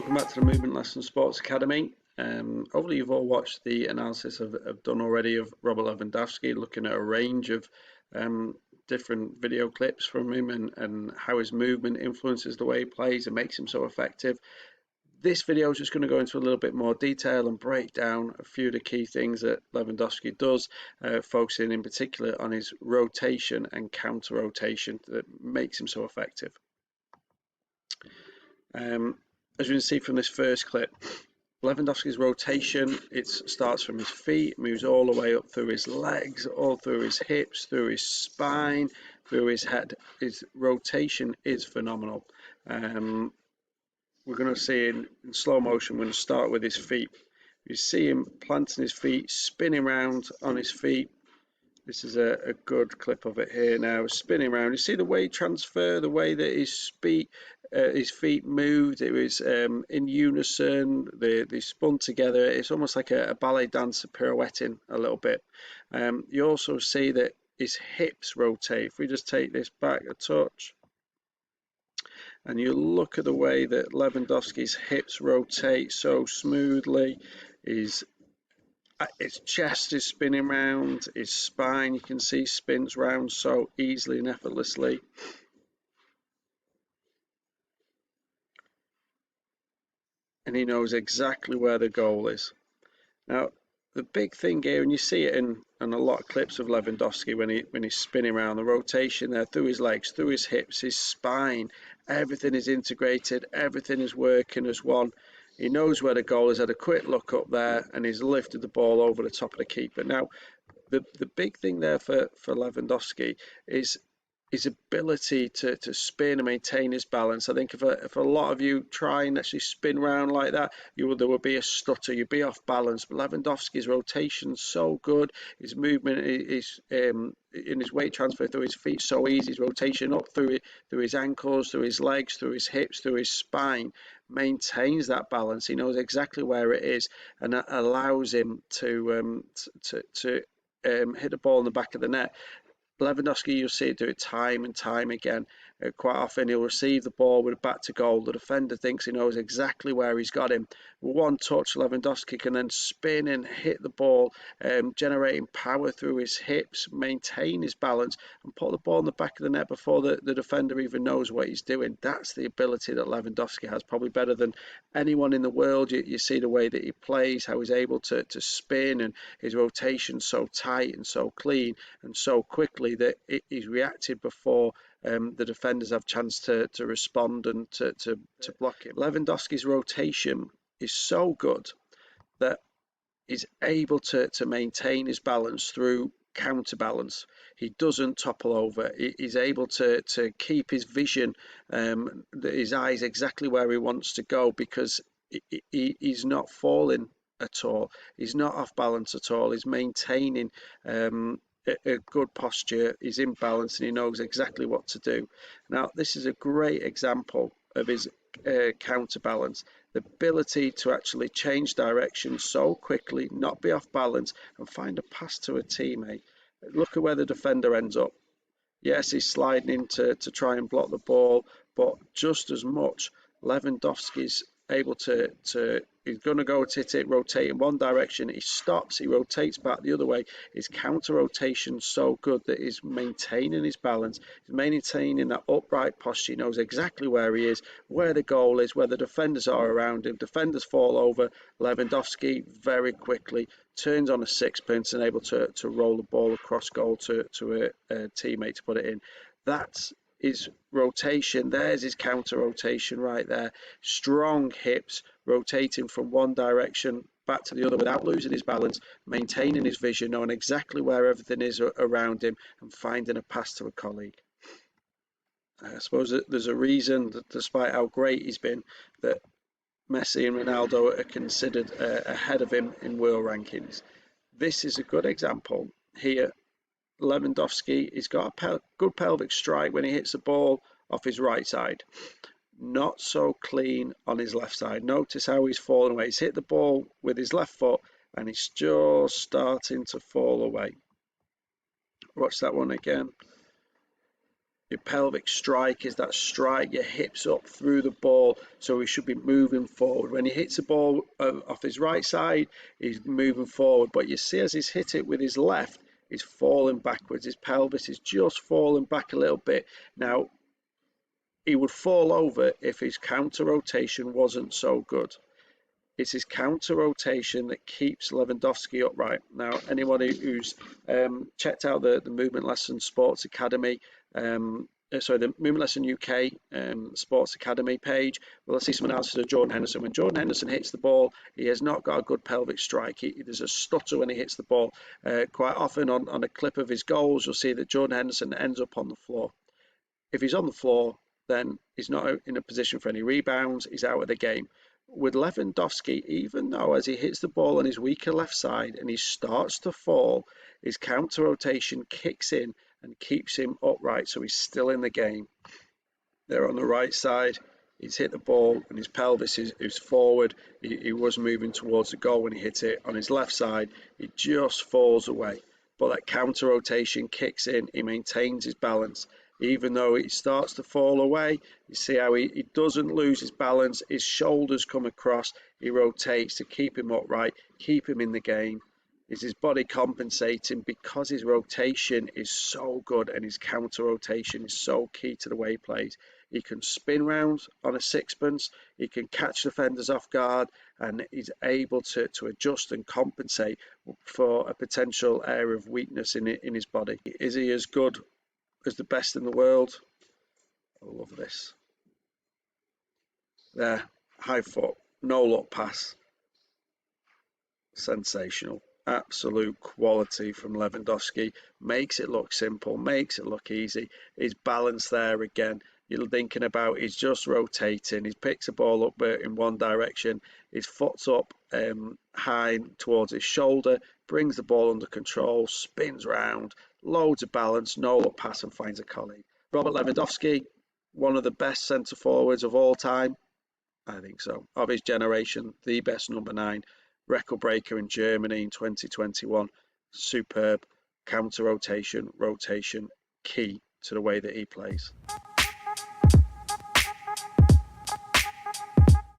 Welcome back to the Movement Lesson Sports Academy. Hopefully you've all watched the analysis I've done already of Robert Lewandowski, looking at a range of different video clips from him and how his movement influences the way he plays and makes him so effective. This video is just going to go into a little bit more detail and break down a few of the key things that Lewandowski does, focusing in particular on his rotation and counter rotation that makes him so effective. As you can see from this first clip, Lewandowski's rotation, it starts from his feet, moves all the way up through his legs, all through his hips, through his spine, through his head. His rotation is phenomenal. We're going to see in slow motion, we're going to start with his feet. You see him planting his feet, spinning around on his feet. This is a good clip of it here now, spinning around. You see the weight transfer, the way that his feet moved. It was in unison. They spun together. It's almost like a ballet dancer pirouetting a little bit. You also see that his hips rotate. If we just take this back a touch, and you look at the way that Lewandowski's hips rotate so smoothly, his chest is spinning round, his spine, you can see, spins round so easily and effortlessly. And he knows exactly where the goal is. Now, the big thing here, and you see it in a lot of clips of Lewandowski when he's spinning around, the rotation there through his legs, through his hips, his spine, everything is integrated, everything is working as one. He knows where the goal is, had a quick look up there, and he's lifted the ball over the top of the keeper. Now, the big thing there for Lewandowski is his ability to spin and maintain his balance. I think if a lot of you try and actually spin around like that, there will be a stutter, you'd be off balance. But Lewandowski's rotation so good, his movement is in his weight transfer through his feet so easy, his rotation up through his ankles, through his legs, through his hips, through his spine, maintains that balance. He knows exactly where it is, and that allows him to hit the ball in the back of the net. Lewandowski, you'll see it do it time and time again. Quite often he'll receive the ball with a back to goal. The defender thinks he knows exactly where he's got him. With one touch, Lewandowski can then spin and hit the ball, generating power through his hips, maintain his balance, and put the ball in the back of the net before the defender even knows what he's doing. That's the ability that Lewandowski has, probably better than anyone in the world. You see the way that he plays, how he's able to spin, and his rotation so tight and so clean and so quickly that he's reacted before the defenders have chance to respond and to block him. Lewandowski's rotation is so good that he's able to maintain his balance through counterbalance. He doesn't topple over. He's able to keep his vision, his eyes exactly where he wants to go, because he's not falling at all. He's not off balance at all. He's maintaining a good posture, he's in balance, and he knows exactly what to do. Now, this is a great example of his counterbalance, the ability to actually change direction so quickly, not be off balance, and find a pass to a teammate. Look at where the defender ends up. Yes, he's sliding in to try and block the ball, but just as much, Lewandowski's able to he's going to go hit it, rotate in one direction, he stops, he rotates back the other way. His counter rotation so good that he's maintaining his balance, he's maintaining that upright posture. He knows exactly where he is, where the goal is, where the defenders are around him. Defenders fall over, Lewandowski very quickly turns on a sixpence and able to roll the ball across goal to a teammate to put it in. That's his rotation. There's his counter rotation right there. Strong hips, rotating from one direction back to the other without losing his balance, maintaining his vision, knowing exactly where everything is around him, and finding a pass to a colleague. I suppose that there's a reason that, despite how great he's been, that Messi and Ronaldo are considered ahead of him in world rankings. This is a good example here. Lewandowski, he's got a good pelvic strike when he hits the ball off his right side. Not so clean on his left side. Notice how he's falling away. He's hit the ball with his left foot and he's just starting to fall away. Watch that one again. Your pelvic strike is that strike your hips up through the ball, so he should be moving forward. When he hits the ball off his right side, he's moving forward, but you see as he's hit it with his left, he's falling backwards. His pelvis is just falling back a little bit. Now, he would fall over if his counter rotation wasn't so good. It's his counter rotation that keeps Lewandowski upright. Now, anybody who's checked out the Movement Lesson Sports Academy, the Movement Lesson UK Sports Academy page, well, let's see some analysis of Jordan Henderson. When Jordan Henderson hits the ball, he has not got a good pelvic strike. There's a stutter when he hits the ball. Quite often on a clip of his goals, you'll see that Jordan Henderson ends up on the floor. If he's on the floor, then he's not in a position for any rebounds. He's out of the game. With Lewandowski, even though as he hits the ball on his weaker left side and he starts to fall, his counter rotation kicks in and keeps him upright, so he's still in the game. There on the right side, he's hit the ball and his pelvis is forward. He was moving towards the goal when he hit it. On his left side, he just falls away. But that counter rotation kicks in, he maintains his balance. Even though he starts to fall away, you see how he doesn't lose his balance, his shoulders come across, he rotates to keep him upright, keep him in the game. Is his body compensating because his rotation is so good and his counter rotation is so key to the way he plays. He can spin round on a sixpence, he can catch defenders off guard, and he's able to adjust and compensate for a potential area of weakness in his body. Is he as good as the best in the world? I love this. There, high foot, no look pass. Sensational. Absolute quality from Lewandowski. Makes it look simple, makes it look easy. His balance there again. You're thinking about he's just rotating. He picks the ball up in one direction. His foot's up high towards his shoulder, brings the ball under control, spins round, loads of balance, no look pass, and finds a colleague. Robert Lewandowski, one of the best centre forwards of all time. I think so. Of his generation, the best number 9. Record breaker in Germany in 2021. Superb counter rotation, key to the way that he plays.